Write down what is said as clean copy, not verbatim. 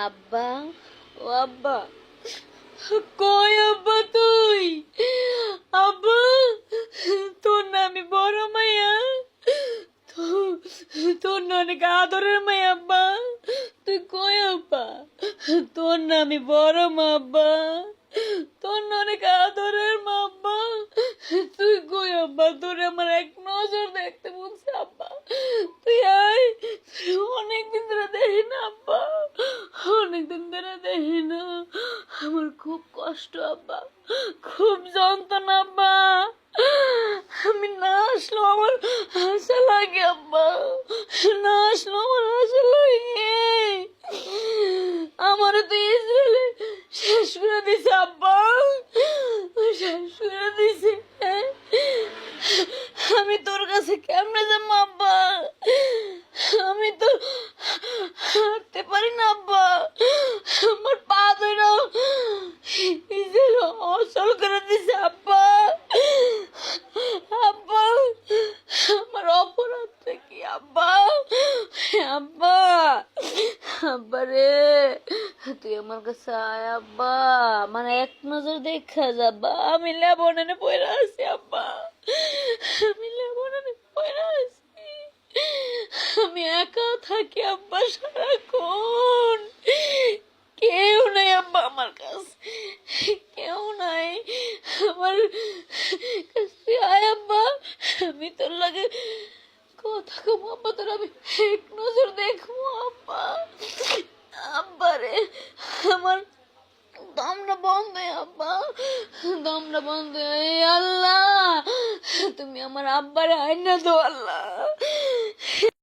আব্বা, ও আব্বা, কই আব্বা তুই? আব্বা, তোর না আমি বড় মাইয়া, তোর না অনেক আদরের মাইয়া আব্বা। তুই কই আব্বা? তোর না আমি বড় মা আব্বা, তোর না অনেক আদরের মা আব্বা। তুই কই আব্বা? তোর আমার এক নজর দেখতে বলছে আব্বা। তুই আয়, অনেকদিন ধরে দেখি না আব্বা, অনেকদিন ধরে দেখি না। আমার খুব কষ্ট আব্বা, খুব যন্ত্রণা আব্বা। আমি না আসলো আমার আশা লাগে আব্বা, না আসলো আমার আশা লাগে। আমারও তো ইসরায়েলে শেষ করে দিছে আব্বা, শেষ করে দিছে। আমি তোর কাছে কেমনে যাবো আব্বা? আমি তো হাঁটতে পারি না আব্বা, আমার পা ধরে ইসরায়েল অচল করে দিছে আব্বা। আব্বা, আমার অপরাধটা কি আব্বা? আব্বা, আব্বা রে, তুই আমার কাছে আয় আব্বা, মানে এক নজর দেখা যাবা। আমি লেবনে পয়রা আছি আব্বা, আমি লেবনে পয়রা আছি। আমি একা থাকি আব্বা সারাক্ষণ, কেউ নাই আব্বা আমার কাছে, কেউ নাই আমার কাছে। আয় আব্বা, আমি তোর লাগে কথা কম আব্বা, তোর আমি এক নজর দেখবো আব্বা। আব্বা রে, আমার দমটা বন্ধ আব্বা, দমটা বন্ধ। আল্লাহ, তুমি আমার আব্বারে আইনা দো আল্লাহ।